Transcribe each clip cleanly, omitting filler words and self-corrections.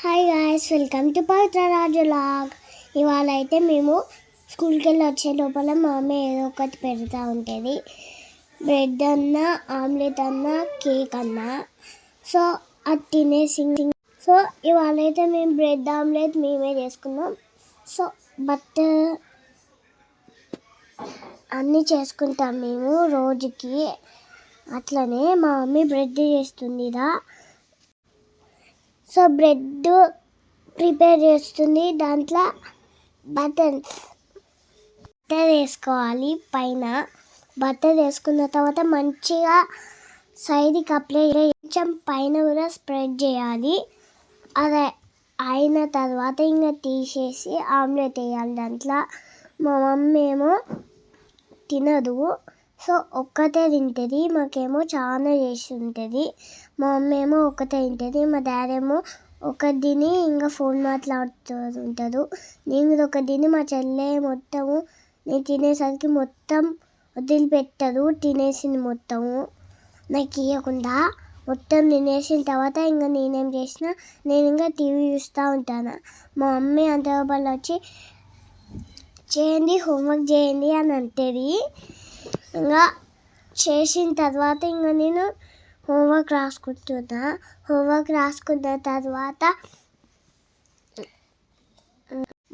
Hi guys, welcome to Pavitra Raju vlog. ఇవాళ అయితే మేము స్కూల్కి వెళ్ళి వచ్చే లోపల మా అమ్మ ఏదో ఒకటి పెడతా ఉంటుంది. బ్రెడ్ అన్నా, ఆమ్లెట్ అన్నా, కేక్ అన్నా. సో అది తినేసి సో ఇవాళ అయితే మేము బ్రెడ్ ఆమ్లెట్ మేమే చేసుకున్నాం. సో బట్ అన్నీ చేసుకుంటాం మేము రోజుకి. అట్లనే మా మమ్మీ బ్రెడ్ చేస్తుందిరా. సో బ్రెడ్ ప్రిపేర్ చేస్తుంది. దాంట్లో బటర్ వేసుకోవాలి. పైన బటర్ వేసుకున్న తర్వాత మంచిగా సైడ్కి అప్లై కొంచెం పైన కూడా స్ప్రెడ్ చేయాలి. అదే అయిన తర్వాత ఇంకా తీసేసి ఆమ్లెట్ వేయాలి దాంట్లో. మా మమ్మీ ఏమో తినదు, సో ఒక్కటే తింటుంది. మాకేమో చాలా చేసి ఉంటుంది. మా మమ్మీ ఏమో ఒక్కటే తింటుంది. మా డాడీ ఏమో ఒకటి తిని ఇంకా ఫోన్ మాట్లాడుతూ ఉంటాడు. నేను కూడా ఒకటి తిని మా చెల్లె మొత్తము నేను తినేసరికి మొత్తం వదిలిపెట్టదు. తినేసింది మొత్తము నాకు ఇవ్వకుండా. మొత్తం తినేసిన తర్వాత ఇంకా నేనేం చేసిన, నేను ఇంకా టీవీ చూస్తూ ఉంటాను. మా మమ్మీ అంత లోపల వచ్చి చేయండి, హోంవర్క్ చేయండి అని అంటుంది. ఇంకా చేసిన తర్వాత ఇంకా నేను హోంవర్క్ రాసుకుంటున్నా. హోంవర్క్ రాసుకున్న తర్వాత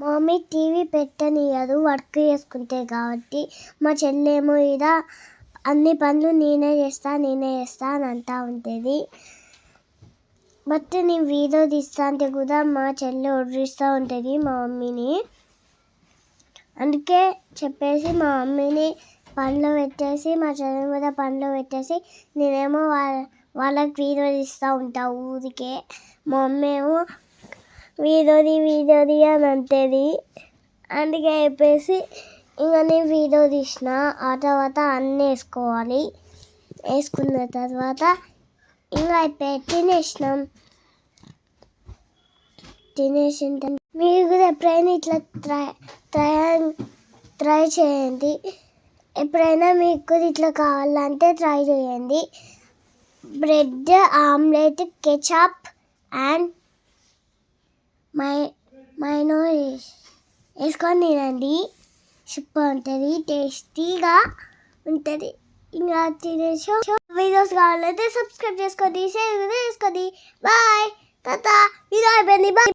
మమ్మీ టీవీ పెట్టనియదు, వర్క్ చేసుకుంటే కాబట్టి. మా చెల్లేమో ఇక అన్ని పనులు నేనే చేస్తా అని అంటూ ఉంటుంది. బట్ నేను వీడియో తీస్తా అంటే కూడా మా చెల్లె ఒర్రిస్తూ ఉంటుంది మా మమ్మీని. అందుకే చెప్పేసి మా మమ్మీని పనిలో పెట్టేసి మా చెల్లి మీద పనిలో పెట్టేసి నేనేమో వాళ్ళకి వీడియో తీస్తూ ఉంటా ఊరికే. మా మమ్మీ ఏమో వీడియోది అని అంటుంది. అందుకే చెప్పేసి ఇంకా నేను వీడియో తీసిన. ఆ తర్వాత అన్నీ వేసుకోవాలి. వేసుకున్న తర్వాత ఇంకా అయిపోయి తినేసిన మీరు కూడా ఎప్పుడైనా ఇట్లా ట్రై చేయండి. ఎప్పుడైనా మీకు ఇట్లా కావాలంటే ట్రై చేయండి. Bread omelette, ketchup and mannose వేసుకొని తినండి. సూపర్ ఉంటుంది, టేస్టీగా ఉంటుంది. ఇంకా తినేసి వీడియోస్ కావాలంటే సబ్స్క్రైబ్ చేసుకోండి, షేర్ కూడా చేసుకోండి. బాయ్ టాటా. వీడియో అయిపోయింది. బాయ్.